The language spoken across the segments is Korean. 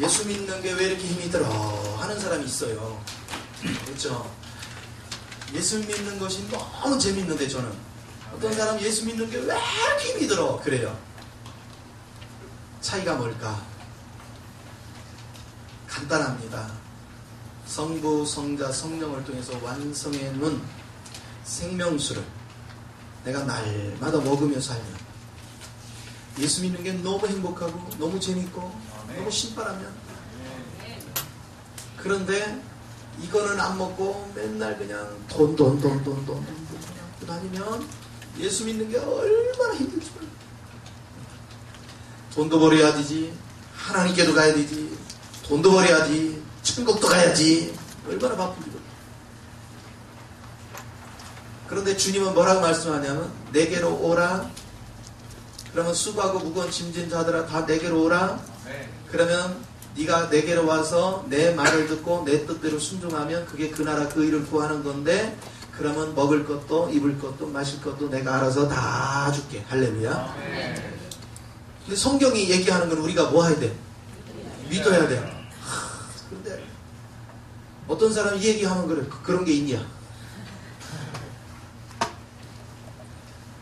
예수 믿는 게 왜 이렇게 힘이 들어 하는 사람이 있어요. 그렇죠? 예수 믿는 것이 너무 재밌는데 저는 어떤 사람 예수 믿는 게 왜 이렇게 힘이 들어 그래요. 차이가 뭘까? 간단합니다. 성부, 성자, 성령을 통해서 완성해 놓은 생명수를 내가 날마다 먹으며 살면 예수 믿는 게 너무 행복하고 너무 재밌고 너무 신바라면 그런데 이거는 안 먹고 맨날 그냥 돈 다니면 예수 믿는 게 얼마나 힘들지. 돈도 벌어야 되지, 하나님께도 가야 되지, 돈도 벌어야지, 천국도 가야지, 얼마나 바쁜지. 그런데 주님은 뭐라고 말씀하냐면 내게로 오라. 그러면 수고하고 무거운 짐진 자들아 다 내게로 오라. 그러면 네가 내게로 와서 내 말을 듣고 내 뜻대로 순종하면 그게 그 나라 그 일을 구하는 건데 그러면 먹을 것도 입을 것도 마실 것도 내가 알아서 다 줄게. 할렐루야. 근데 성경이 얘기하는 건 우리가 뭐 해야 돼? 믿어야 돼. 그런데 어떤 사람이 얘기하면 그래. 그런 게 있냐?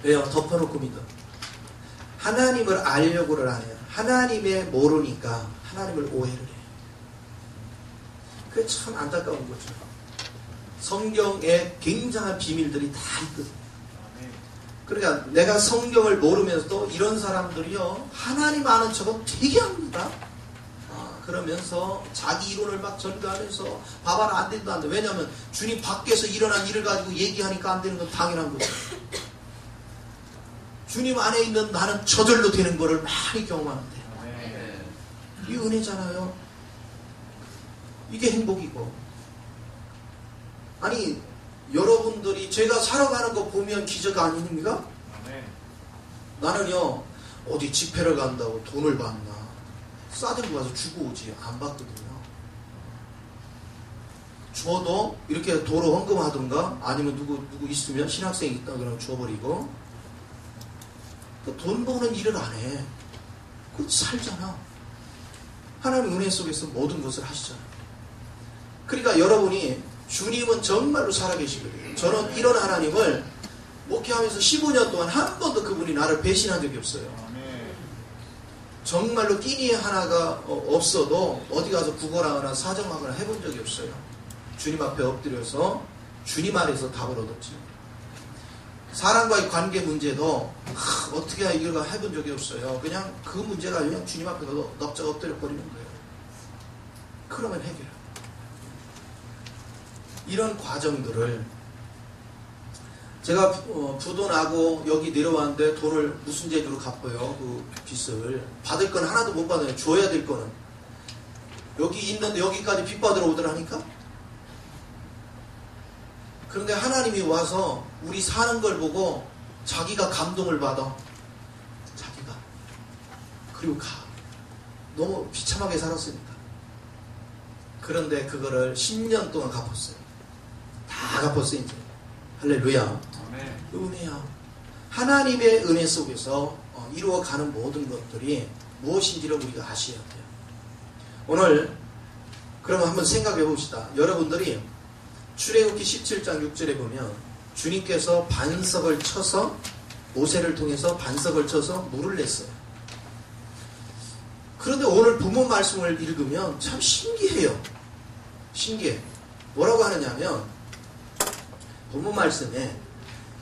왜요? 덮어놓고 믿어. 하나님을 알려고를 안 해요. 하나님의 모르니까 하나님을 오해를 해요. 그게 참 안타까운 거죠. 성경에 굉장한 비밀들이 다 있거든요. 그러니까 내가 성경을 모르면서도 이런 사람들이요 하나님 아는 척은 되게 합니다. 그러면서 자기 이론을 막 전가하면서 봐봐라 안 된다 안 돼. 왜냐하면 주님 밖에서 일어난 일을 가지고 얘기하니까 안 되는 건 당연한 거죠. 주님 안에 있는 나는 저절로 되는 거를 많이 경험하는데 이 은혜잖아요. 이게 행복이고. 아니 여러분들이 제가 살아가는 거 보면 기적 아닙니까? 나는요 어디 집회를 간다고 돈을 받나 싸들고 가서 주고 오지 안 받거든요. 줘도 이렇게 도로 헌금하든가 아니면 누구 있으면 신학생 있다 그러면 줘버리고 돈 버는 일을 안 해. 그 살잖아. 하나님 은혜 속에서 모든 것을 하시잖아. 그러니까 여러분이 주님은 정말로 살아계시거든요. 저는 이런 하나님을 목회하면서 15년 동안 한 번도 그분이 나를 배신한 적이 없어요. 정말로 끼니 하나가 없어도 어디 가서 구걸하거나 사정하거나 해본 적이 없어요. 주님 앞에 엎드려서 주님 안에서 답을 얻었지. 사람과의 관계 문제도 어떻게 이걸 해본 적이 없어요. 그냥 그 문제가 그냥 주님 앞에 넉적 엎드려 버리는 거예요. 그러면 해결해요. 이런 과정들을 제가 부도 나고 여기 내려왔는데 돈을 무슨 제도로 갚아요. 그 빚을 받을 건 하나도 못 받아요. 줘야 될 거는 여기 있는데 여기까지 빚 받으러 오더라니까. 그런데 하나님이 와서 우리 사는 걸 보고 자기가 감동을 받아. 자기가. 그리고 가. 너무 비참하게 살았으니까. 그런데 그거를 10년 동안 갚았어요. 다 갚았어요 이제. 할렐루야. 은혜야. 하나님의 은혜 속에서 이루어가는 모든 것들이 무엇인지를 우리가 아셔야 돼요. 오늘 그러면 한번 생각해 봅시다. 여러분들이 출애굽기 17장 6절에 보면 주님께서 반석을 쳐서 모세를 통해서 반석을 쳐서 물을 냈어요. 그런데 오늘 본문 말씀을 읽으면 참 신기해요. 신기해. 뭐라고 하느냐면 본문 말씀에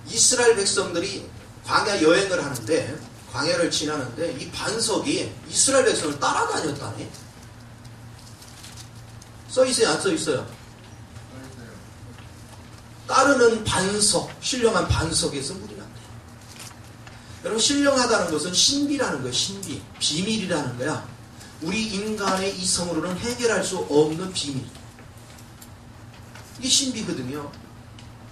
이스라엘 백성들이 광야 여행을 하는데 광야를 지나는데 이 반석이 이스라엘 백성을 따라다녔다네. 써있어요? 안 써있어요? 따르는 반석, 신령한 반석에서 물이 난대. 여러분 신령하다는 것은 신비라는 거예요. 신비, 비밀이라는 거야. 우리 인간의 이성으로는 해결할 수 없는 비밀. 이게 신비거든요.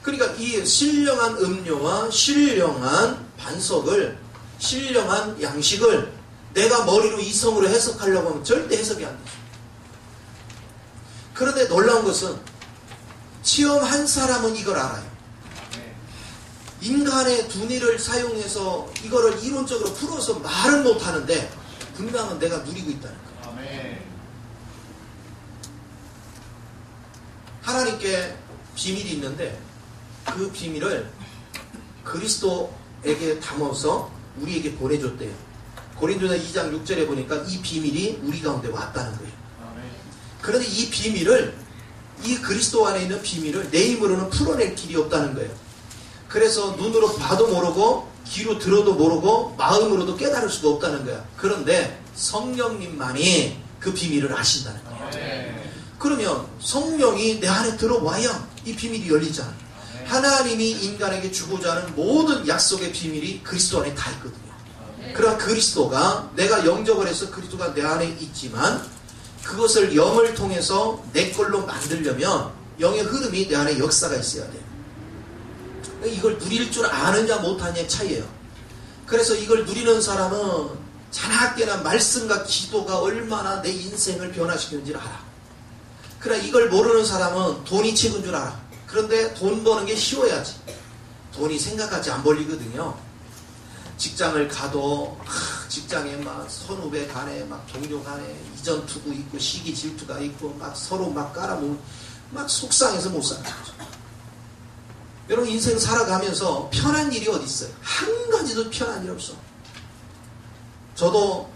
그러니까 이 신령한 음료와 신령한 반석을, 신령한 양식을 내가 머리로 이성으로 해석하려고 하면 절대 해석이 안 되죠. 그런데 놀라운 것은 체험한 사람은 이걸 알아요. 인간의 두뇌를 사용해서 이거를 이론적으로 풀어서 말은 못하는데 분명은 내가 누리고 있다는 거예요. 하나님께 비밀이 있는데 그 비밀을 그리스도에게 담아서 우리에게 보내줬대요. 고린도서 2장 6절에 보니까 이 비밀이 우리 가운데 왔다는 거예요. 그런데 이 비밀을, 이 그리스도 안에 있는 비밀을 내 힘으로는 풀어낼 길이 없다는 거예요. 그래서 눈으로 봐도 모르고 귀로 들어도 모르고 마음으로도 깨달을 수가 없다는 거야. 그런데 성령님만이 그 비밀을 아신다는 거예요. 그러면 성령이 내 안에 들어와야 이 비밀이 열리잖아요. 하나님이 인간에게 주고자 하는 모든 약속의 비밀이 그리스도 안에 다 있거든요. 그러나 그리스도가, 내가 영접을 해서 그리스도가 내 안에 있지만 그것을 영을 통해서 내 걸로 만들려면 영의 흐름이 내 안에 역사가 있어야 돼요. 이걸 누릴 줄 아느냐 못하냐의 차이예요. 그래서 이걸 누리는 사람은 자나깨나 말씀과 기도가 얼마나 내 인생을 변화시키는지를 알아. 그러나 이걸 모르는 사람은 돈이 최고인 줄 알아. 그런데 돈 버는 게 쉬워야지. 돈이 생각같이 안 벌리거든요. 직장을 가도 직장에 막 선후배 간에 막 동료 간에 이전 투구 있고 시기 질투가 있고 막 서로 막 깔아먹고 막 속상해서 못 사는 거죠. 여러분 인생 살아가면서 편한 일이 어디 있어요? 한 가지도 편한 일 없어. 저도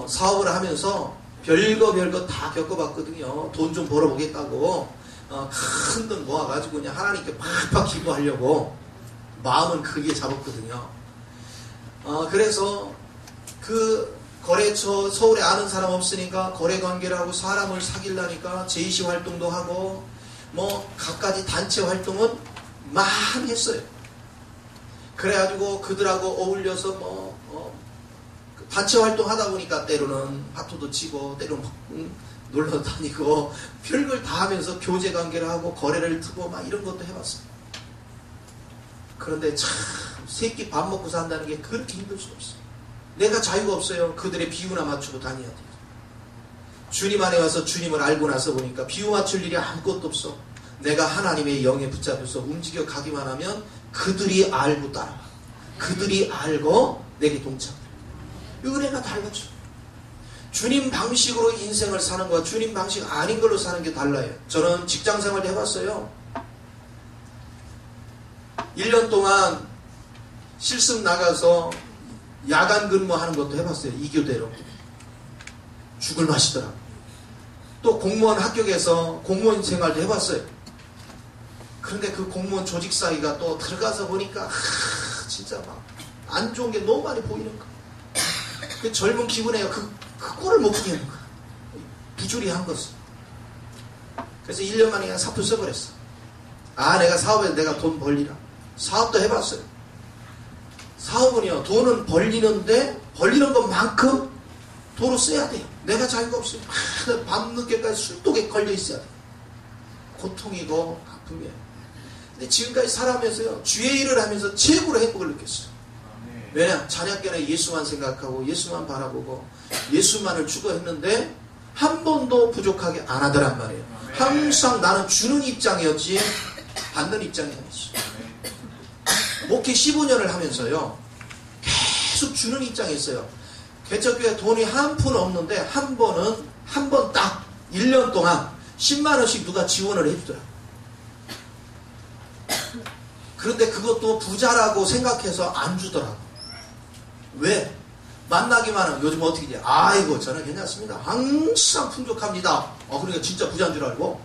사업을 하면서 별거 다 겪어봤거든요. 돈 좀 벌어보겠다고 큰 돈 모아가지고 그냥 하나님께 팍팍 기도하려고 마음은 크게 잡았거든요. 그래서 그 거래처, 서울에 아는 사람 없으니까 거래관계를 하고 사람을 사귀려니까 제이시 활동도 하고 뭐 갖가지 단체 활동은 많이 했어요. 그래가지고 그들하고 어울려서 단체 활동 하다 보니까 때로는 파토도 치고 때로는 놀러 다니고 별걸 다 하면서 교제 관계를 하고 거래를 트고 막 이런 것도 해봤어요. 그런데 참 새끼 밥 먹고 산다는 게 그렇게 힘들 수가 없어요. 내가 자유가 없어요. 그들의 비유나 맞추고 다녀야 돼요. 주님 안에 와서 주님을 알고 나서 보니까 비유 맞출 일이 아무것도 없어. 내가 하나님의 영에 붙잡혀서 움직여 가기만 하면 그들이 알고 따라와. 그들이 알고 내게 동참해. 은혜가 달라져. 주님 방식으로 인생을 사는 것과 주님 방식 아닌 걸로 사는 게 달라요. 저는 직장생활 해봤어요. 1년 동안 실습 나가서 야간 근무하는 것도 해봤어요. 2교대로. 죽을 맛이더라. 또 공무원 합격해서 공무원 생활도 해봤어요. 그런데 그 공무원 조직 사이가 또 들어가서 보니까 진짜 막 안 좋은 게 너무 많이 보이는 거야. 그 젊은 기분에 그 꼴을 못 보게 하는 거야. 부조리한 것을. 그래서 1년 만에 그냥 사표 써버렸어. 내가 사업에서 내가 돈 벌리라. 사업도 해봤어요. 사업은요, 돈은 벌리는데 벌리는 것만큼 도로 써야 돼요. 내가 자유가 없어요. 밤늦게까지 술독에 걸려 있어야 돼요. 고통이고 아픔이에요. 근데 지금까지 살아가면서요, 주의 일을 하면서 최고로 행복을 느꼈어요. 왜냐? 자녀께는 예수만 생각하고 예수만 바라보고 예수만을 추구했는데 한 번도 부족하게 안 하더란 말이에요. 항상 나는 주는 입장이었지 받는 입장이 아니었어. 목회 15년을 하면서요, 계속 주는 입장이었어요. 개척교회 돈이 한 푼 없는데 한 번 딱 1년 동안 10만 원씩 누가 지원을 해주더라. 그런데 그것도 부자라고 생각해서 안 주더라고. 왜? 만나기만 하면 요즘 어떻게 돼? 아이고 저는 괜찮습니다. 항상 풍족합니다. 그러니까 진짜 부자인 줄 알고.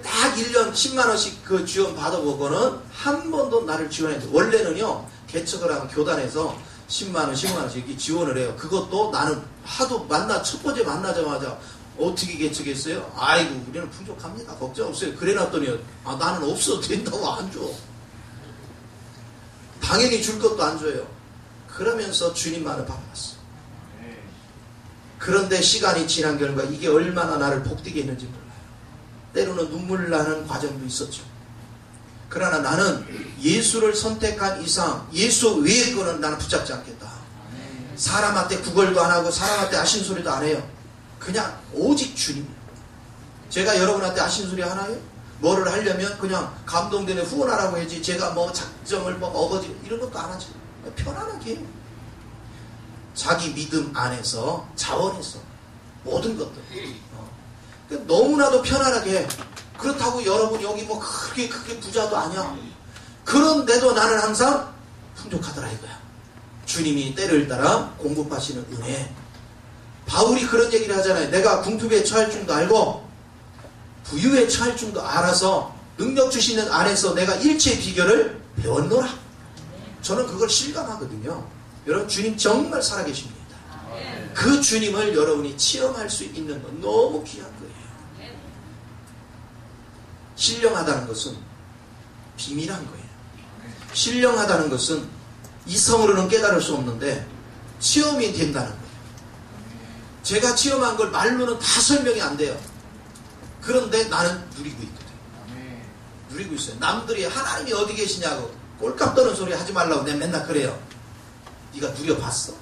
딱 1년 10만 원씩 그 지원 받아보고는 한 번도 나를 지원해줘. 원래는요, 개척을 하면 교단에서 10만 원, 15만 원씩 지원을 해요. 그것도 나는 하도 첫 번째 만나자마자 어떻게 개척했어요? 아이고 우리는 풍족합니다. 걱정 없어요. 그래 놨더니 나는 없어도 된다고 안 줘. 당연히 줄 것도 안 줘요. 그러면서 주님만을 바라봤어. 그런데 시간이 지난 결과 이게 얼마나 나를 복되게 했는지 몰라요. 때로는 눈물 나는 과정도 있었죠. 그러나 나는 예수를 선택한 이상 예수 외의 거는 나는 붙잡지 않겠다. 사람한테 구걸도 안 하고 사람한테 아신소리도 안 해요. 그냥 오직 주님. 제가 여러분한테 아신소리 하나요? 뭐를 하려면 그냥 감동되는 후원하라고 해야지 제가 뭐 작정을 어거지 이런 것도 안 하죠. 편안하게 해요. 자기 믿음 안에서 자원해서 모든 것들. 너무나도 편안하게. 그렇다고 여러분 여기 뭐 크게 부자도 아니야. 그런데도 나는 항상 풍족하더라 이거야. 주님이 때를 따라 공급하시는 은혜. 바울이 그런 얘기를 하잖아요. 내가 궁핍에 처할 줄도 알고 부유에 처할 줄도 알아서 능력 주시는 안에서 내가 일체의 비결을 배웠노라. 저는 그걸 실감하거든요. 여러분 주님 정말 살아계십니다. 그 주님을 여러분이 체험할 수 있는 건 너무 귀한 거예요. 신령하다는 것은 비밀한 거예요. 신령하다는 것은 이성으로는 깨달을 수 없는데 체험이 된다는 거예요. 제가 체험한 걸 말로는 다 설명이 안 돼요. 그런데 나는 누리고 있거든. 누리고 있어요. 남들이 하나님이 어디 계시냐고 꼴값 떠는 소리 하지 말라고 내가 맨날 그래요. 네가 누려봤어?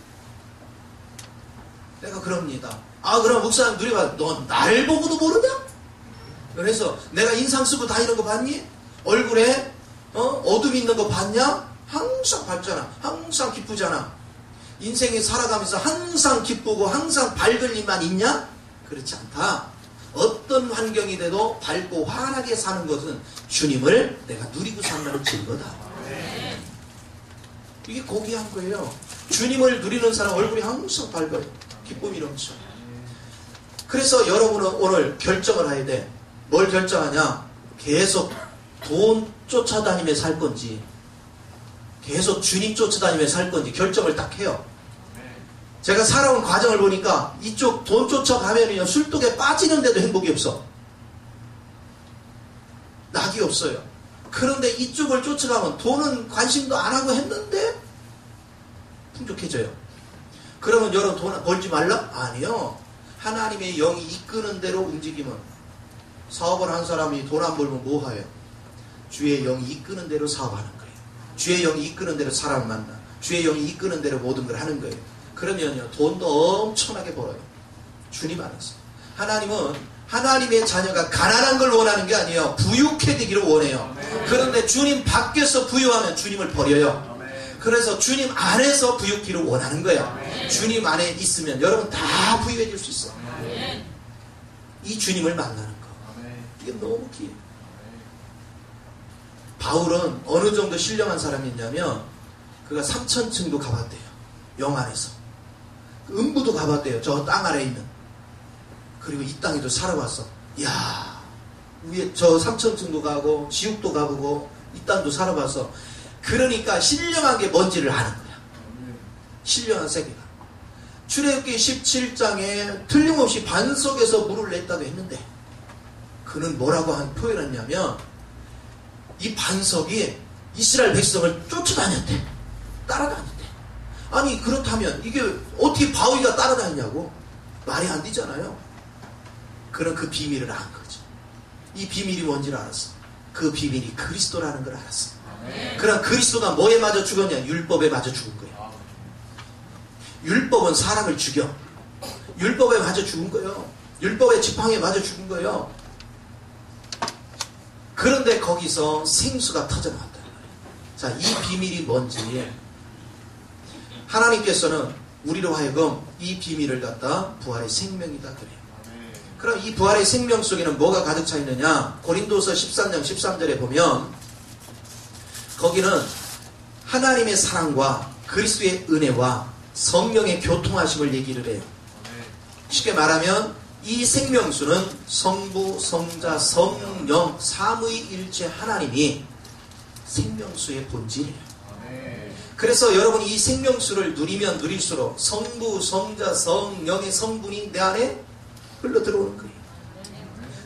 내가 그럽니다. 아 그럼 목사님 누려봐. 너 날 보고도 모르냐? 그래서 내가 인상 쓰고 다니는 거 봤니? 얼굴에 어둠 있는 거 봤냐? 항상 밝잖아. 항상 기쁘잖아. 인생이 살아가면서 항상 기쁘고 항상 밝을 일만 있냐? 그렇지 않다. 어떤 환경이 돼도 밝고 환하게 사는 것은 주님을 내가 누리고 산다는 증거다. 이게 고귀한 거예요. 주님을 누리는 사람 얼굴이 항상 밝아요. 기쁨이 넘쳐. 그래서 여러분은 오늘 결정을 해야 돼. 뭘 결정하냐? 계속 돈 쫓아다니며 살 건지 계속 주님 쫓아다니며 살 건지 결정을 딱 해요. 제가 살아온 과정을 보니까 이쪽 돈 쫓아가면요 술독에 빠지는데도 행복이 없어. 낙이 없어요. 그런데 이쪽을 쫓아가면 돈은 관심도 안 하고 했는데 풍족해져요. 그러면 여러분 돈 벌지 말라? 아니요. 하나님의 영이 이끄는 대로 움직이면 사업을 한 사람이 돈 안 벌면 뭐 해요? 주의 영이 이끄는 대로 사업하는 거예요. 주의 영이 이끄는 대로 사람을 만나. 주의 영이 이끄는 대로 모든 걸 하는 거예요. 그러면요 돈도 엄청나게 벌어요. 주님 안에서. 하나님은 하나님의 자녀가 가난한 걸 원하는 게 아니에요. 부유해 되기를 원해요. 그런데 주님 밖에서 부유하면 주님을 버려요. 그래서 주님 안에서 부유기를 원하는 거예요. 주님 안에 있으면 여러분 다 부유해질 수 있어요. 이 주님을 만나는 거. 이게 너무 귀해요. 바울은 어느 정도 신령한 사람이냐면 그가 3000층도 가봤대요. 영 안에서. 음부도 가봤대요. 저 땅 아래에 있는. 그리고 이 땅에도 살아봤어. 이야, 위에 저 3000층도 가고 지옥도 가보고 이 땅도 살아봤어. 그러니까 신령한 게 뭔지를 아는 거야. 신령한 세계가. 출애굽기 17장에 틀림없이 반석에서 물을 냈다고 했는데 그는 뭐라고 표현했냐면 이 반석이 이스라엘 백성을 쫓아다녔대. 따라다녔대. 아니 그렇다면 이게 어떻게 바위가 따라다니냐고 말이 안 되잖아요. 그는 그 비밀을 안 거죠. 이 비밀이 뭔지를 알았어. 그 비밀이 그리스도라는 걸 알았어. 그럼 그리스도가 뭐에 맞아 죽었냐? 율법에 맞아 죽은 거예요. 율법은 사람을 죽여. 율법에 맞아 죽은 거예요. 율법의 지팡이에 맞아 죽은 거예요. 그런데 거기서 생수가 터져나왔단 말이에요. 자, 이 비밀이 뭔지 하나님께서는 우리로 하여금 이 비밀을 갖다 부활의 생명이다 그래요. 그럼 이 부활의 생명 속에는 뭐가 가득 차 있느냐? 고린도서 13장 13절에 보면 거기는 하나님의 사랑과 그리스도의 은혜와 성령의 교통하심을 얘기를 해요. 쉽게 말하면 이 생명수는 성부, 성자, 성령 삼위일체 하나님이 생명수의 본질이에요. 그래서 여러분이 이 생명수를 누리면 누릴수록 성부, 성자, 성령의 성분이 내 안에 흘러 들어오는 거예요.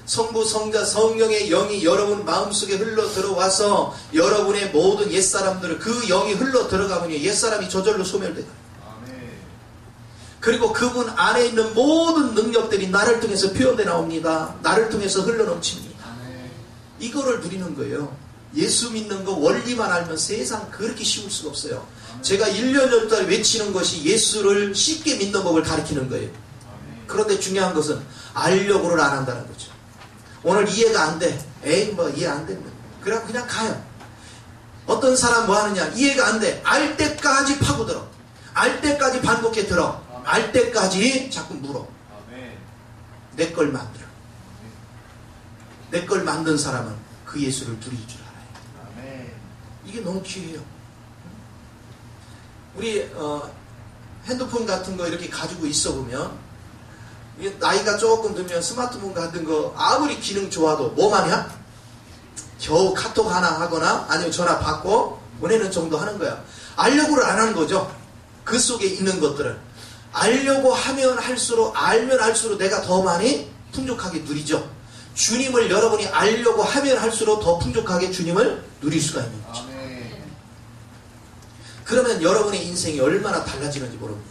성부, 성자, 성령의 영이 여러분 마음속에 흘러 들어와서 여러분의 모든 옛사람들을 그 영이 흘러 들어가면 옛사람이 저절로 소멸돼요. 그리고 그분 안에 있는 모든 능력들이 나를 통해서 표현돼 나옵니다. 나를 통해서 흘러넘칩니다. 이거를 누리는 거예요. 예수 믿는 거 원리만 알면 세상 그렇게 쉬울 수가 없어요. 제가 1년 10달 외치는 것이 예수를 쉽게 믿는 법을 가르치는 거예요. 그런데 중요한 것은 알려고를 안 한다는 거죠. 오늘 이해가 안 돼. 에이 뭐 이해 안 되면 그냥 가요. 어떤 사람 뭐 하느냐. 이해가 안 돼. 알 때까지 파고들어. 알 때까지 반복해 들어. 알 때까지 자꾸 물어. 내 걸 만들어. 내 걸 만든 사람은 그 예수를 누릴 줄 알아요. 이게 너무 귀해요. 우리 핸드폰 같은 거 이렇게 가지고 있어 보면 나이가 조금 들면 스마트폰 같은 거 아무리 기능 좋아도 뭐만 해? 겨우 카톡 하나 하거나 아니면 전화 받고 보내는 정도 하는 거야. 알려고를 안 하는 거죠. 그 속에 있는 것들을 알려고 하면 할수록, 알면 할수록 내가 더 많이 풍족하게 누리죠. 주님을 여러분이 알려고 하면 할수록 더 풍족하게 주님을 누릴 수가 있는 거죠. 그러면 여러분의 인생이 얼마나 달라지는지 모릅니다.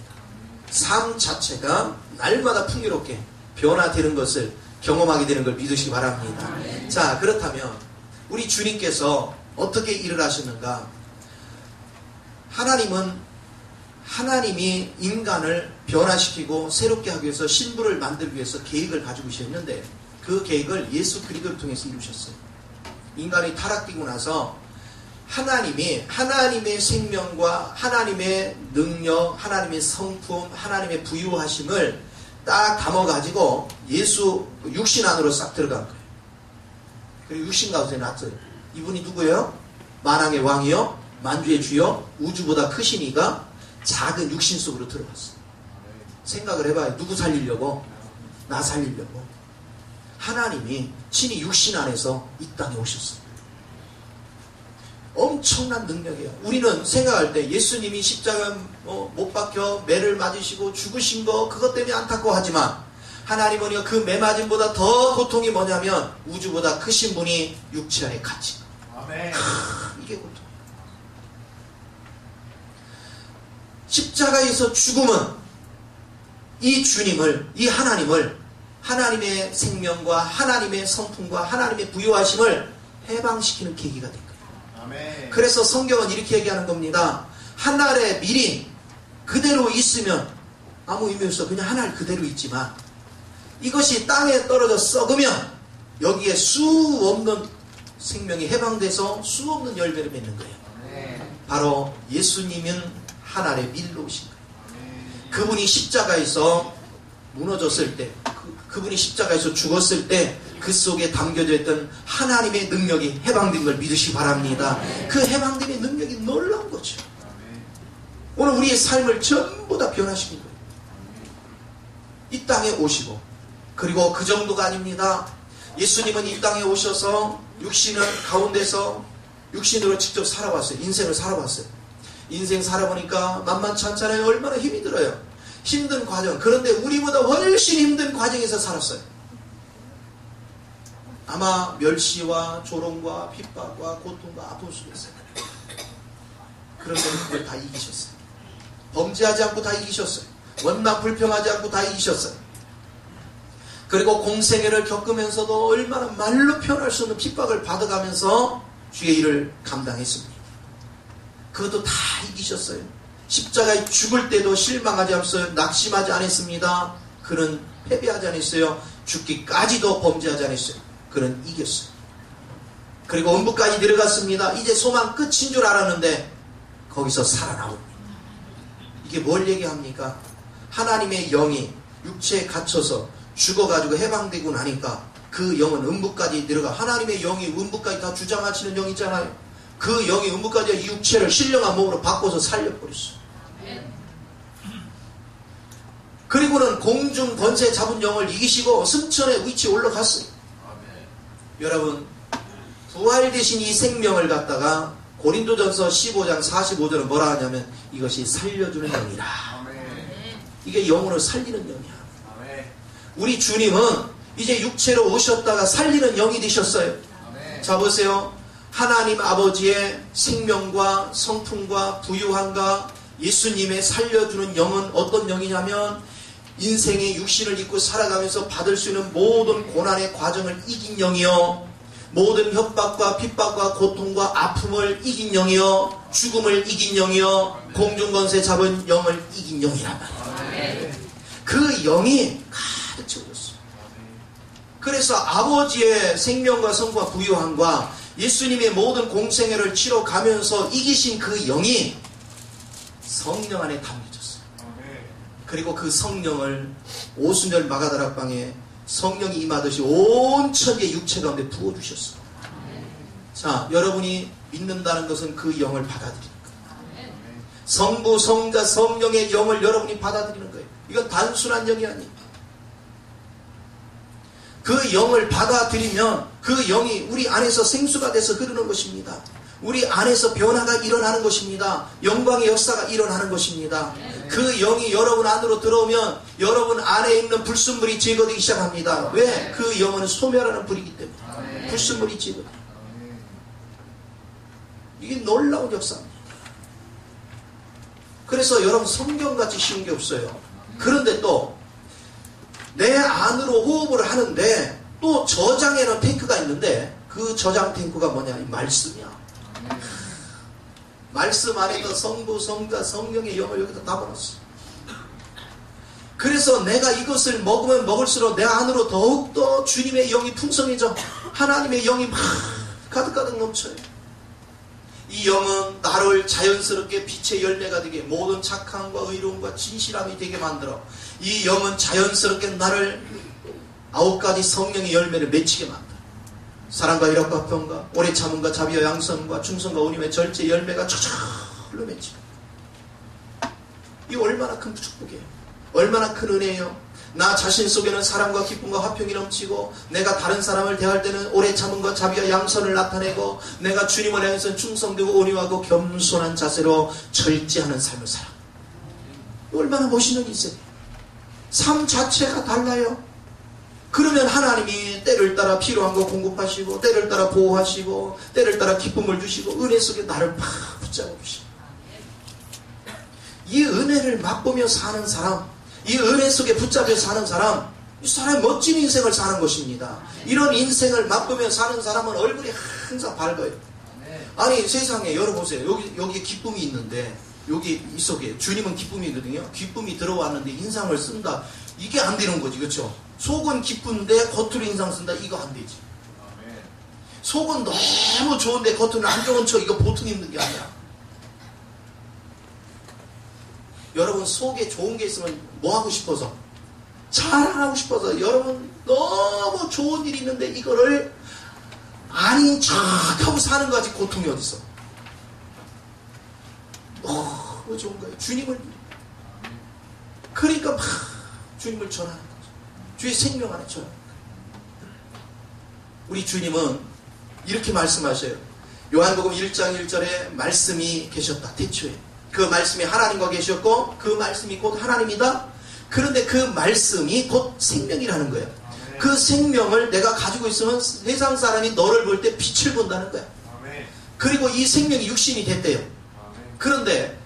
삶 자체가 날마다 풍요롭게 변화되는 것을 경험하게 되는 걸 믿으시기 바랍니다. 자, 그렇다면 우리 주님께서 어떻게 일을 하셨는가? 하나님이 인간을 변화시키고 새롭게 하기 위해서 신부를 만들기 위해서 계획을 가지고 계셨는데 그 계획을 예수 그리스도를 통해서 이루셨어요. 인간이 타락되고 나서 하나님의 생명과 하나님의 능력, 하나님의 성품, 하나님의 부유하심을 딱 담아가지고 예수 육신 안으로 싹 들어간 거예요. 그리고 육신 가운데 났어요. 이분이 누구예요? 만왕의 왕이요, 만주의 주요, 우주보다 크신 이가 작은 육신 속으로 들어갔어요. 생각을 해봐요. 누구 살리려고? 나 살리려고. 하나님이 친히 육신 안에서 이 땅에 오셨어요. 엄청난 능력이에요. 우리는 생각할 때 예수님이 십자가 못 박혀 매를 맞으시고 죽으신 거 그것 때문에 안타까워하지만 하나님은 그 매 맞음보다 더 고통이 뭐냐면 우주보다 크신 분이 육체 안에 갇힌 거. 아멘. 이게 고통. 십자가에서 죽음은 이 주님을, 이 하나님을, 하나님의 생명과 하나님의 성품과 하나님의 부유하심을 해방시키는 계기가 된 거예요. 아멘. 그래서 성경은 이렇게 얘기하는 겁니다. 한 알의 밀이 그대로 있으면 아무 의미 없어. 그냥 한 알 그대로 있지만 이것이 땅에 떨어져 썩으면 여기에 수 없는 생명이 해방돼서 수 없는 열매를 맺는 거예요. 아멘. 바로 예수님은 한 알의 밀로 오신 거예요. 아멘. 그분이 십자가에서 무너졌을 때, 그분이 십자가에서 죽었을 때 그 속에 담겨져 있던 하나님의 능력이 해방된 걸 믿으시기 바랍니다. 그 해방됨의 능력이 놀라운 거죠. 오늘 우리의 삶을 전부 다 변화시킨 거예요. 이 땅에 오시고, 그리고 그 정도가 아닙니다. 예수님은 이 땅에 오셔서 육신을 가운데서 육신으로 직접 살아봤어요. 인생을 살아봤어요. 인생 살아보니까 만만치 않잖아요. 얼마나 힘이 들어요. 힘든 과정. 그런데 우리보다 훨씬 힘든 과정에서 살았어요. 아마 멸시와 조롱과 핍박과 고통과 아픔 속에서. 그런데 그걸 다 이기셨어요. 범죄하지 않고 다 이기셨어요. 원망 불평하지 않고 다 이기셨어요. 그리고 공생애를 겪으면서도 얼마나 말로 표현할 수 없는 핍박을 받아가면서 주의 일을 감당했습니다. 그것도 다 이기셨어요. 십자가에 죽을 때도 실망하지 않았어요. 낙심하지 않았습니다. 그는 패배하지 않았어요. 죽기까지도 범죄하지 않았어요. 그는 이겼어요. 그리고 음부까지 내려갔습니다. 이제 소망 끝인 줄 알았는데 거기서 살아나옵니다. 이게 뭘 얘기합니까? 하나님의 영이 육체에 갇혀서 죽어가지고 해방되고 나니까 그 영은 음부까지 내려가. 하나님의 영이 음부까지 다 주장하시는 영 있잖아요. 그 영이 음부까지 이 육체를 신령한 몸으로 바꿔서 살려버렸어요. 그리고는 공중 권세 잡은 영을 이기시고 승천의 위치에 올라갔어요. 여러분, 부활되신 이 생명을 갖다가 고린도전서 15장 45절은 뭐라 하냐면 이것이 살려주는 영이라. 이게 영으로 살리는 영이야. 우리 주님은 이제 육체로 오셨다가 살리는 영이 되셨어요. 자, 보세요. 하나님 아버지의 생명과 성품과 부유함과 예수님의 살려주는 영은 어떤 영이냐면 인생의 육신을 입고 살아가면서 받을 수 있는 모든 고난의 과정을 이긴 영이요, 모든 협박과 핍박과 고통과 아픔을 이긴 영이요, 죽음을 이긴 영이요, 공중권세 잡은 영을 이긴 영이란 말이에요. 그 영이 가득 채워졌어요. 그래서 아버지의 생명과 성과 부유함과 예수님의 모든 공생애를 치러가면서 이기신 그 영이 성령 안에 담겨졌어요. 그리고 그 성령을 오순절 마가다락방에 성령이 임하듯이 온 천지의 육체 가운데 부어주셨어. 자, 여러분이 믿는다는 것은 그 영을 받아들이는 거예요. 성부, 성자, 성령의 영을 여러분이 받아들이는 거예요. 이건 단순한 영이 아니에요. 그 영을 받아들이면 그 영이 우리 안에서 생수가 돼서 흐르는 것입니다. 우리 안에서 변화가 일어나는 것입니다. 영광의 역사가 일어나는 것입니다. 그 영이 여러분 안으로 들어오면 여러분 안에 있는 불순물이 제거되기 시작합니다. 왜? 그 영은 소멸하는 불이기 때문에. 불순물이 제거돼요. 이게 놀라운 역사입니다. 그래서 여러분 성경같이 쉬운 게 없어요. 그런데 또 내 안으로 호흡을 하는데 또 저장에는 탱크가 있는데 그 저장 탱크가 뭐냐? 이 말씀이야. 말씀 안에서 성부, 성자, 성령의 영을 여기다 담아놨어. 그래서 내가 이것을 먹으면 먹을수록 내 안으로 더욱더 주님의 영이 풍성해져. 하나님의 영이 막 가득가득 넘쳐요. 이 영은 나를 자연스럽게 빛의 열매가 되게, 모든 착함과 의로움과 진실함이 되게 만들어. 이 영은 자연스럽게 나를 9가지 성령의 열매를 맺히게 만들어. 사랑과 희락과 평과 오래 참음과 자비와 양선과 충성과 온유의 절제 열매가 저절로 맺히고. 이 얼마나 큰 축복이에요. 얼마나 큰 은혜예요. 나 자신 속에는 사랑과 기쁨과 화평이 넘치고, 내가 다른 사람을 대할 때는 오래 참음과 자비와 양선을 나타내고, 내가 주님을 향해서 충성되고 온유하고 겸손한 자세로 절제하는 삶을 살아. 얼마나 멋있는 인생이에요. 삶 자체가 달라요. 그러면 하나님이 때를 따라 필요한 거 공급하시고, 때를 따라 보호하시고, 때를 따라 기쁨을 주시고, 은혜 속에 나를 팍 붙잡아 주시고. 이 은혜를 맛보며 사는 사람, 이 은혜 속에 붙잡혀 사는 사람, 이 사람이 멋진 인생을 사는 것입니다. 이런 인생을 맛보며 사는 사람은 얼굴이 항상 밝아요. 아니 세상에 열어보세요. 여기 기쁨이 있는데, 여기 이 속에 주님은 기쁨이 있거든요. 기쁨이 들어왔는데 인상을 쓴다. 이게 안 되는 거지, 그렇죠? 속은 기쁜데 겉으로 인상 쓴다. 이거 안 되지. 속은 너무 좋은데 겉으로는 안 좋은 척, 이거 보통 힘든 게 아니야. 여러분 속에 좋은 게 있으면 뭐 하고 싶어서? 자랑하고 싶어서. 여러분 너무 좋은 일이 있는데 이거를 아닌 척하고 사는 거 가지고 고통이 어딨어? 너무 좋은 거예요. 주님을. 그러니까 막 주님을 전하는 거죠. 주의 생명 안에 전하는 거예요. 우리 주님은 이렇게 말씀하셔요. 요한복음 1장 1절에 말씀이 계셨다. 태초에. 그 말씀이 하나님과 계셨고 그 말씀이 곧 하나님이다. 그런데 그 말씀이 곧 생명이라는 거예요. 그 생명을 내가 가지고 있으면 세상 사람이 너를 볼 때 빛을 본다는 거야. 그리고 이 생명이 육신이 됐대요. 그런데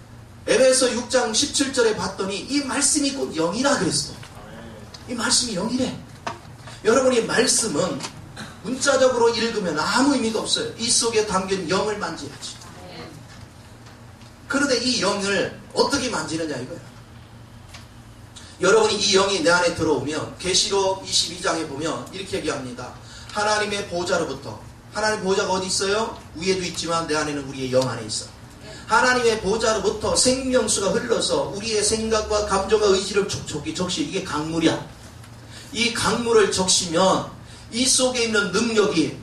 에베소 6장 17절에 봤더니 이 말씀이 곧 영이라 그랬어. 이 말씀이 영이래. 여러분이 말씀은 문자적으로 읽으면 아무 의미가 없어요. 이 속에 담긴 영을 만져야지. 그런데 이 영을 어떻게 만지느냐 이거야. 여러분이 이 영이 내 안에 들어오면 계시록 22장에 보면 이렇게 얘기합니다. 하나님의 보좌로부터. 하나님의 보좌가 어디 있어요? 위에도 있지만 내 안에는 우리의 영 안에 있어. 하나님의 보좌로부터 생명수가 흘러서 우리의 생각과 감정과 의지를 적시. 이게 강물이야. 이 강물을 적시면 이 속에 있는 능력이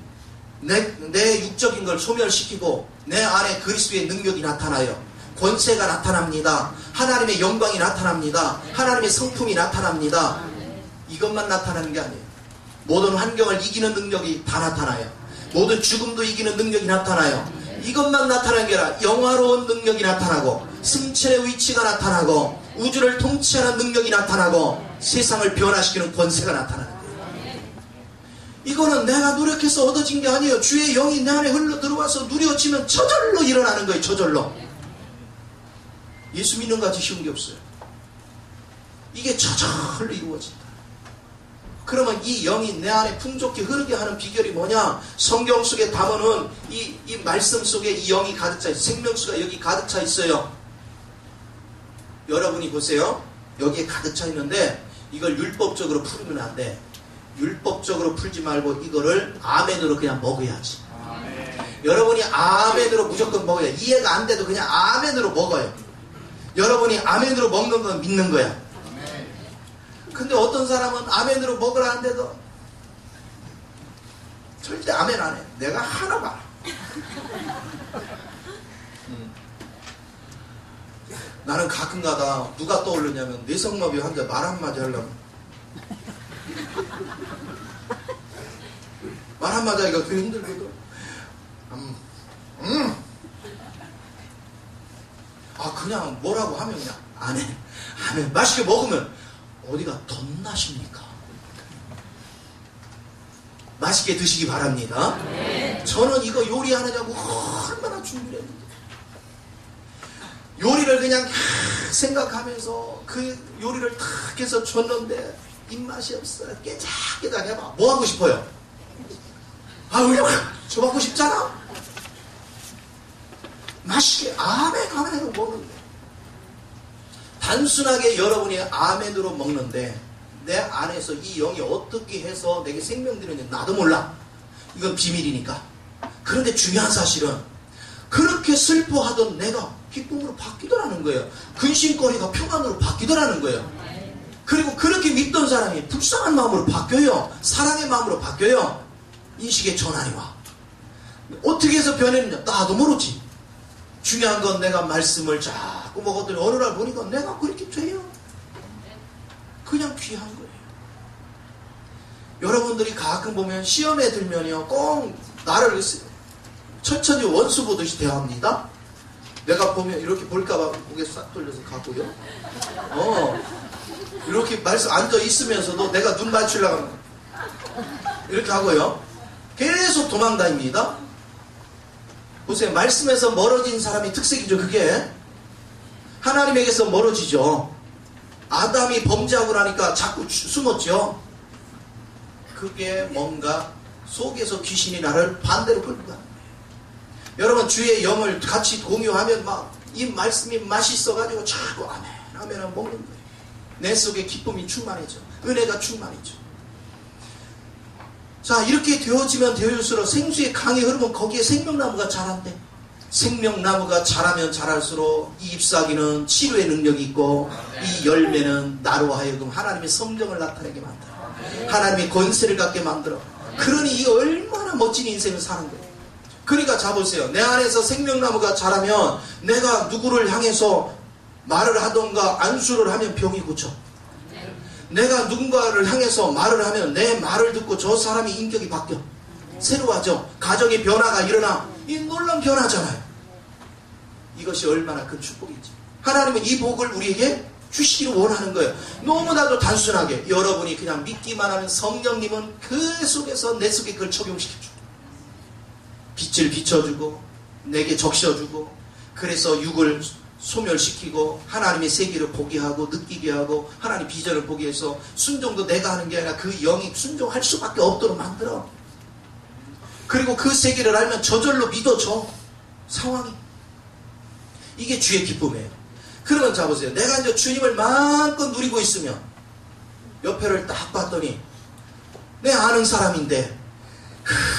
내 육적인 걸 소멸시키고 내 안에 그리스도의 능력이 나타나요. 권세가 나타납니다. 하나님의 영광이 나타납니다. 하나님의 성품이 나타납니다. 이것만 나타나는 게 아니에요. 모든 환경을 이기는 능력이 다 나타나요. 모든 죽음도 이기는 능력이 나타나요. 이것만 나타나는 게 아니라 영화로운 능력이 나타나고, 승천의 위치가 나타나고, 우주를 통치하는 능력이 나타나고, 세상을 변화시키는 권세가 나타나는 거예요. 이거는 내가 노력해서 얻어진 게 아니에요. 주의 영이 내 안에 흘러 들어와서 누려지면 저절로 일어나는 거예요. 저절로. 예수 믿는 것 같이 쉬운 게 없어요. 이게 저절로 이루어진다. 그러면 이 영이 내 안에 풍족히 흐르게 하는 비결이 뭐냐? 성경 속에 담아놓은 이 말씀 속에 이 영이 가득 차 있어요. 생명수가 여기 가득 차 있어요. 여러분이 보세요. 여기에 가득 차 있는데 이걸 율법적으로 풀면 안 돼. 율법적으로 풀지 말고 이거를 아멘으로 그냥 먹어야지. 여러분이 아멘으로 무조건 먹어야. 이해가 안 돼도 그냥 아멘으로 먹어요. 여러분이 아멘으로 먹는 건 믿는 거야. 근데 어떤 사람은 아멘으로 먹으라 하는데도 절대 아멘 안 해. 내가 하나 봐. 나는 가끔가다 누가 떠오르냐면 뇌성마비 환자 말 한마디 하려면 말 한마디 하기가 되게 힘들거든. 그냥 뭐라고 하면 그냥 아멘 맛있게 먹으면 어디가 덧나십니까? 맛있게 드시기 바랍니다. 저는 이거 요리하느냐고 얼마나 준비를 했는데 요리를 그냥 생각하면서 그 요리를 탁 해서 줬는데 입맛이 없어. 깨작깨작 해봐. 뭐 하고 싶어요? 그냥 저 받고 싶잖아? 맛있게 아멘 하고 먹는데 단순하게 여러분이 아멘으로 먹는데 내 안에서 이 영이 어떻게 해서 내게 생명 드리는지 나도 몰라. 이건 비밀이니까. 그런데 중요한 사실은 그렇게 슬퍼하던 내가 기쁨으로 바뀌더라는 거예요. 근심거리가 평안으로 바뀌더라는 거예요. 그리고 그렇게 믿던 사람이 불쌍한 마음으로 바뀌어요. 사랑의 마음으로 바뀌어요. 인식의 전환이 와. 어떻게 해서 변했느냐? 나도 모르지. 중요한 건 내가 말씀을 자꾸 먹었더니 어느 날 보니까 내가 그렇게 돼요. 그냥 귀한 거예요. 여러분들이 가끔 보면 시험에 들면요 꼭 나를 천천히 원수 보듯이 대합니다. 내가 보면 이렇게 볼까봐 고개 싹 돌려서 가고요. 이렇게 말씀 앉아 있으면서도 내가 눈 맞추려고 하면 이렇게 하고요. 계속 도망다닙니다. 보세요. 말씀에서 멀어진 사람이 특색이죠. 그게 하나님에게서 멀어지죠. 아담이 범죄하고 나니까 자꾸 숨었죠. 그게 뭔가 속에서 귀신이 나를 반대로 끌고 가는 거예요. 여러분 주의 영을 같이 공유하면 막 이 말씀이 맛있어가지고 자꾸 아멘 먹는 거예요. 내 속에 기쁨이 충만해져. 은혜가 충만해져. 자, 이렇게 되어지면 되어질수록 생수의 강이 흐르면 거기에 생명나무가 자란대. 생명나무가 자라면 자랄수록 이 잎사귀는 치료의 능력이 있고 이 열매는 나로 하여금 하나님의 성정을 나타내게 만들어. 하나님의 권세를 갖게 만들어. 그러니 이 얼마나 멋진 인생을 사는 거예요. 그러니까 자보세요. 내 안에서 생명나무가 자라면 내가 누구를 향해서 말을 하던가 안수를 하면 병이 고쳐. 내가 누군가를 향해서 말을 하면 내 말을 듣고 저 사람이 인격이 바뀌어. 새로워져. 가정의 변화가 일어나. 이 놀라운 변화잖아요. 이것이 얼마나 큰 축복인지. 하나님은 이 복을 우리에게 주시기를 원하는 거예요. 너무나도 단순하게 여러분이 그냥 믿기만 하면 성령님은 그 속에서 내 속에 그걸 적용시켜주고 빛을 비춰주고 내게 적셔주고 그래서 육을 소멸시키고 하나님의 세계를 보게 하고 느끼게 하고 하나님 비전을 보게 해서 순종도 내가 하는 게 아니라 그 영이 순종할 수밖에 없도록 만들어. 그리고 그 세계를 알면 저절로 믿어져. 상황이. 이게 주의 기쁨이에요. 그러면 자보세요. 내가 이제 주님을 마음껏 누리고 있으면 옆에를 딱 봤더니 내 아는 사람인데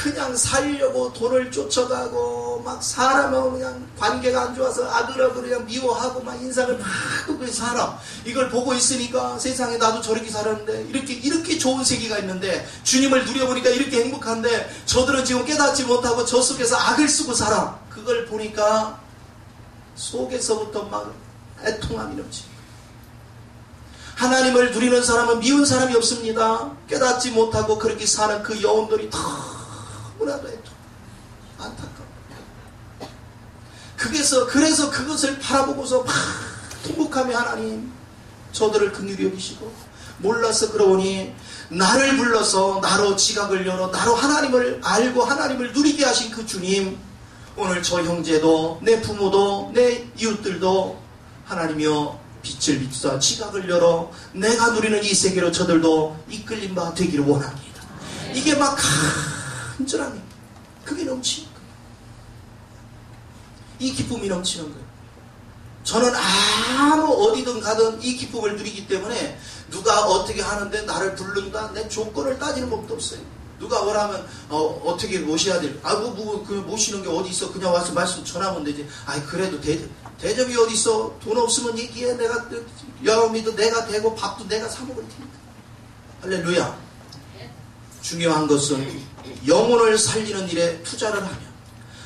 그냥 살려고 돈을 쫓아가고 막 사람하고 그냥 관계가 안 좋아서 아그라그 그냥 미워하고 막 인상을 막 끄고 살아. 이걸 보고 있으니까 세상에 나도 저렇게 살았는데 이렇게 좋은 세계가 있는데 주님을 누려보니까 이렇게 행복한데 저들은 지금 깨닫지 못하고 저 속에서 악을 쓰고 살아. 그걸 보니까 속에서부터 막 애통함이 넘치. 하나님을 누리는 사람은 미운 사람이 없습니다. 깨닫지 못하고 그렇게 사는 그 영혼들이 너무나도 안타까워. 그래서 그것을 바라보고서 막 통곡하며 하나님 저들을 긍휼히 여기시고 몰라서 그러오니 나를 불러서 나로 지각을 열어 나로 하나님을 알고 하나님을 누리게 하신 그 주님 오늘 저 형제도 내 부모도 내 이웃들도 하나님이여 빛을 비추사 지각을 열어 내가 누리는 이 세계로 저들도 이끌린 바 되기를 원합니다. 이게 막 간절함이 그게 넘치는 거예요. 이 기쁨이 넘치는 거예요. 저는 아무 어디든 가든 이 기쁨을 누리기 때문에 누가 어떻게 하는데 나를 부른다 내 조건을 따지는 법도 없어요. 누가 뭐라면 어떻게 모셔야 될 그 모시는 게 어디 있어 그냥 와서 말씀 전하면 되지. 그래도 대접이 어디 있어 돈 없으면 얘기해 내가 여러분도 내가 대고 밥도 내가 사 먹을 테니까. 할렐루야. 중요한 것은 영혼을 살리는 일에 투자를 하면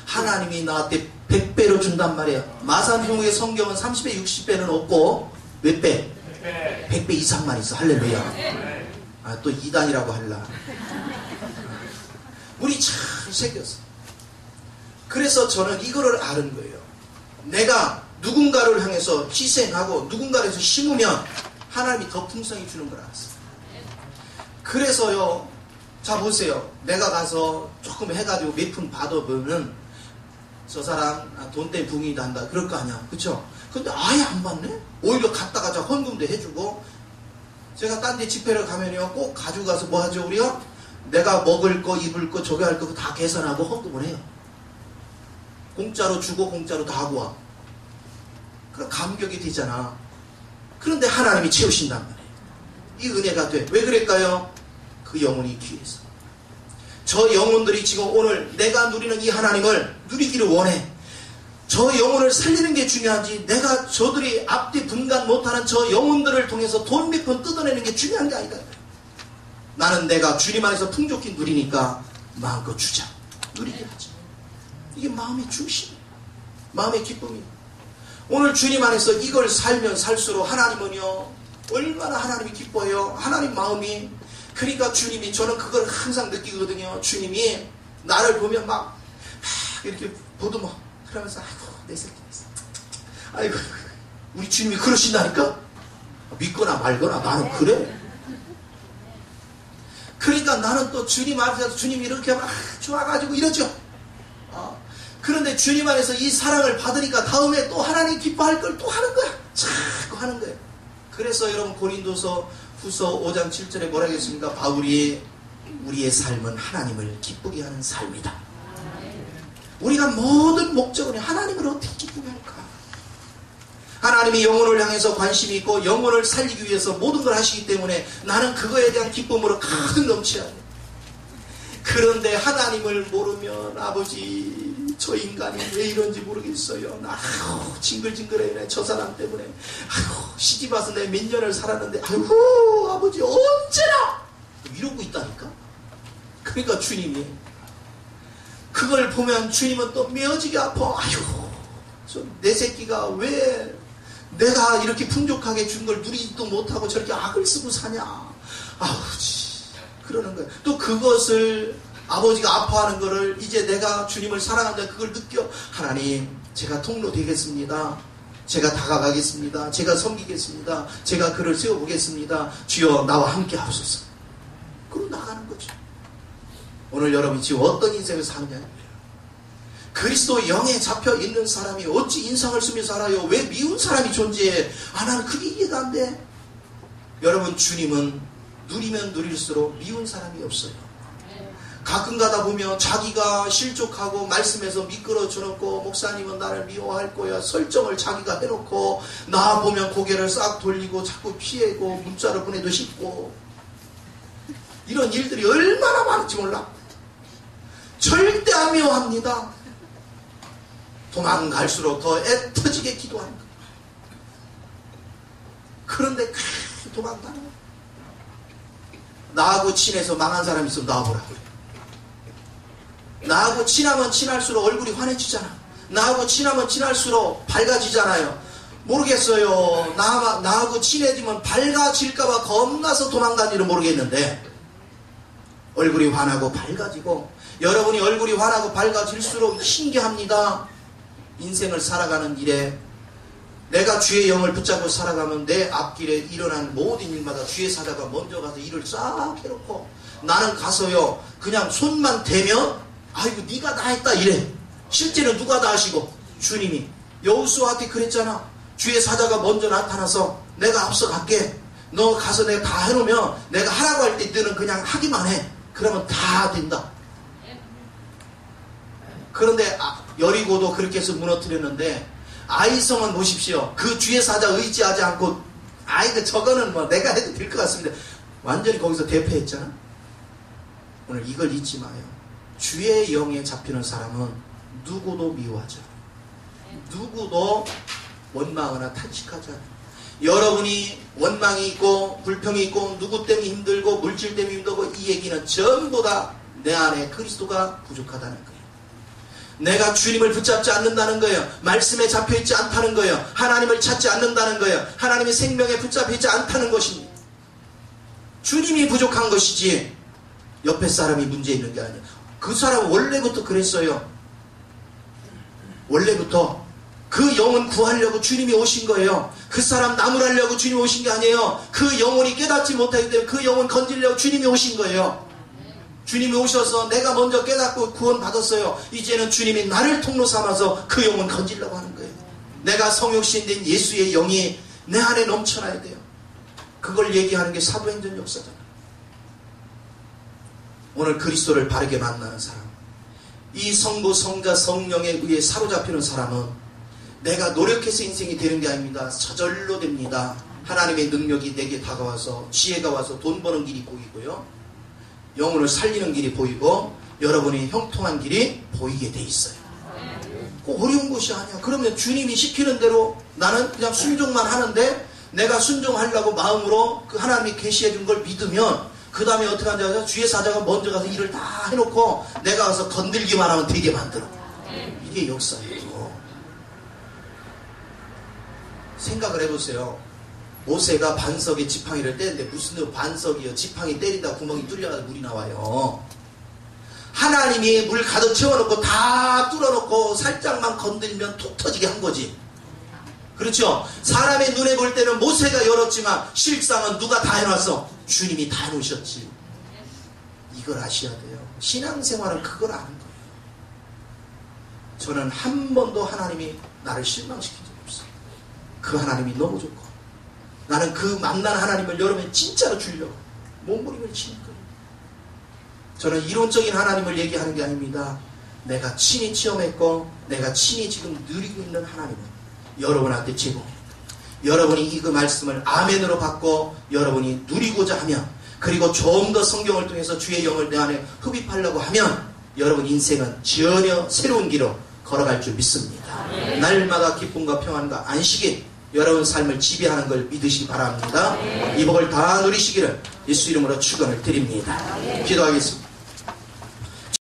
하나님이 나한테 100배로 준단 말이에요. 마산중의 성경은 30배, 60배는 없고 몇 배? 100배 이상만 있어. 할렐루야. 아, 또 2단이라고 할라. 우리 잘 새겼어. 그래서 저는 이거를 아는 거예요. 내가 누군가를 향해서 희생하고 누군가를 해서 심으면 하나님이 더 풍성히 주는 걸 알았어요. 그래서요, 자 보세요. 내가 가서 조금 해가지고 몇 푼 받아보면 저 사람 돈 때문에 붕이다 한다 그럴 거 아니야. 그쵸? 근데 아예 안 받네? 오히려 갔다가 저 헌금도 해주고. 제가 딴 데 집회를 가면요 꼭 가져가서 뭐 하죠 우리요? 내가 먹을 거 입을 거 저기 할 거 다 계산하고 헌금을 해요. 공짜로 주고 공짜로 다 하고 와. 그럼 감격이 되잖아. 그런데 하나님이 채우신단 말이에요. 이 은혜가 돼. 왜 그럴까요? 그 영혼이 귀해서. 저 영혼들이 지금 오늘 내가 누리는 이 하나님을 누리기를 원해. 저 영혼을 살리는 게 중요하지, 내가 저들이 앞뒤 분간 못하는 저 영혼들을 통해서 돈 몇 푼 뜯어내는 게 중요한 게 아니다. 나는 내가 주님 안에서 풍족히 누리니까 마음껏 주자. 누리게 하자. 이게 마음의 중심이에요. 마음의 기쁨이에요. 오늘 주님 안에서 이걸 살면 살수록 하나님은요 얼마나 하나님이 기뻐해요. 하나님 마음이. 그러니까 주님이, 저는 그걸 항상 느끼거든요. 주님이 나를 보면 막 이렇게 보듬어. 그러면서 아이고 내 새끼 아이고 우리 주님이 그러신다니까. 믿거나 말거나 나는 그래. 그러니까 나는 또 주님 앞에서 주님이 이렇게 막 좋아가지고 이러죠. 그런데 주님 안에서 이 사랑을 받으니까 다음에 또 하나님 기뻐할 걸 또 하는 거야. 자꾸 하는 거야. 그래서 여러분 고린도서 후서 5장 7절에 뭐라 했습니까? 바울이 우리의 삶은 하나님을 기쁘게 하는 삶이다. 우리가 모든 목적은 하나님을 어떻게 기쁘게 할까? 하나님이 영혼을 향해서 관심이 있고 영혼을 살리기 위해서 모든 걸 하시기 때문에 나는 그거에 대한 기쁨으로 가득 넘쳐야 돼. 그런데 하나님을 모르면 아버지 저 인간이 왜 이런지 모르겠어요. 나 징글징글해 저 사람 때문에. 시집 와서 내가 몇 년을 살았는데 아이고 아버지 언제나 이러고 있다니까. 그러니까 주님이 그걸 보면 주님은 또 메어지게 아파. 아이고 내 새끼가 왜 내가 이렇게 풍족하게 준 걸 누리지도 못하고 저렇게 악을 쓰고 사냐. 아우지 그러는 거예요. 또 그것을 아버지가 아파하는 거를 이제 내가 주님을 사랑한다 그걸 느껴. 하나님 제가 통로 되겠습니다. 제가 다가가겠습니다. 제가 섬기겠습니다. 제가 그를 세워보겠습니다. 주여 나와 함께 하소서. 그럼 나가는 거죠. 오늘 여러분이 지금 어떤 인생을 사느냐. 그리스도 영에 잡혀 있는 사람이 어찌 인상을 쓰며 살아요. 왜 미운 사람이 존재해. 나는 그게 이해가 안 돼. 여러분 주님은 누리면 누릴수록 미운 사람이 없어요. 가끔 가다 보면 자기가 실족하고 말씀에서 미끄러져놓고 목사님은 나를 미워할 거야 설정을 자기가 해놓고 나 보면 고개를 싹 돌리고 자꾸 피하고 문자를 보내도 싶고 이런 일들이 얼마나 많은지 몰라. 절대 안 미워합니다. 도망갈수록 더 애터지게 기도하는 거야. 그런데 도망가는 거야. 나하고 친해서 망한 사람 있으면 나와보라 그래. 나하고 친하면 친할수록 얼굴이 환해지잖아. 나하고 친하면 친할수록 밝아지잖아요. 모르겠어요. 나하고 친해지면 밝아질까봐 겁나서 도망간 일은 모르겠는데 얼굴이 환하고 밝아지고 여러분이 얼굴이 환하고 밝아질수록 신기합니다. 인생을 살아가는 일에 내가 주의 영을 붙잡고 살아가면 내 앞길에 일어난 모든 일마다 주의 사자가 먼저 가서 일을 싹 해놓고 나는 가서요 그냥 손만 대면 아이고 네가 다 했다 이래. 실제는 누가 다 하시고 주님이. 여호수아한테 그랬잖아. 주의 사자가 먼저 나타나서 내가 앞서 갈게. 너 가서 내가 다 해놓으면 내가 하라고 할 때 너는 그냥 하기만 해. 그러면 다 된다. 그런데 여리고도 그렇게 해서 무너뜨렸는데 아이성은 보십시오. 그 주의 사자 의지하지 않고 아이고 저거는 뭐 내가 해도 될 것 같습니다. 완전히 거기서 대패했잖아. 오늘 이걸 잊지 마요. 주의 영에 잡히는 사람은 누구도 미워하지 않아요. 누구도 원망하거나 탄식하지 않아요. 여러분이 원망이 있고 불평이 있고 누구 때문에 힘들고 물질 때문에 힘들고, 이 얘기는 전부 다 내 안에 그리스도가 부족하다는 거예요. 내가 주님을 붙잡지 않는다는 거예요. 말씀에 잡혀있지 않다는 거예요. 하나님을 찾지 않는다는 거예요. 하나님의 생명에 붙잡혀있지 않다는 것입니다. 주님이 부족한 것이지 옆에 사람이 문제 있는 게 아니에요. 그 사람은 원래부터 그랬어요. 원래부터 그 영혼 구하려고 주님이 오신 거예요. 그 사람 나무라려고 주님이 오신 게 아니에요. 그 영혼이 깨닫지 못하기 때문에 그 영혼 건지려고 주님이 오신 거예요. 주님이 오셔서 내가 먼저 깨닫고 구원 받았어요. 이제는 주님이 나를 통로 삼아서 그 영혼 건지려고 하는 거예요. 내가 성육신 된 예수의 영이 내 안에 넘쳐나야 돼요. 그걸 얘기하는 게 사도행전 역사잖아요. 오늘 그리스도를 바르게 만나는 사람, 이 성부, 성자, 성령에 의해 사로잡히는 사람은 내가 노력해서 인생이 되는 게 아닙니다. 저절로 됩니다. 하나님의 능력이 내게 다가와서 지혜가 와서 돈 버는 길이 보이고요. 영혼을 살리는 길이 보이고 여러분이 형통한 길이 보이게 돼 있어요. 꼭 어려운 것이 아니야. 그러면 주님이 시키는 대로 나는 그냥 순종만 하는데 내가 순종하려고 마음으로 그 하나님이 계시해 준 걸 믿으면 그 다음에 어떻게 하는지 아세요? 주의 사자가 먼저 가서 일을 다 해놓고 내가 가서 건들기만 하면 되게 만들어. 이게 역사예요. 생각을 해보세요. 모세가 반석에 지팡이를 떼는데 무슨 반석이요? 지팡이 때리다 구멍이 뚫려서 물이 나와요. 하나님이 물 가득 채워놓고 다 뚫어놓고 살짝만 건들면 톡 터지게 한 거지. 그렇죠? 사람의 눈에 볼 때는 모세가 열었지만 실상은 누가 다 해놨어? 주님이 다 해놓으셨지. 이걸 아셔야 돼요. 신앙생활은 그걸 아는 거예요. 저는 한 번도 하나님이 나를 실망시킨 적이 없어요. 그 하나님이 너무 좋고 나는 그 만난 하나님을 여러분이 진짜로 주려고 몸부림을 치는 거예요. 저는 이론적인 하나님을 얘기하는 게 아닙니다. 내가 친히 체험했고 내가 친히 지금 누리고 있는 하나님은 여러분한테 제공합니다. 여러분이 그 말씀을 아멘으로 받고 여러분이 누리고자 하면 그리고 좀 더 성경을 통해서 주의 영을 내 안에 흡입하려고 하면 여러분 인생은 전혀 새로운 길로 걸어갈 줄 믿습니다. 날마다 기쁨과 평안과 안식이 여러분 삶을 지배하는 걸 믿으시기 바랍니다. 이 복을 다 누리시기를 예수 이름으로 축원을 드립니다. 기도하겠습니다.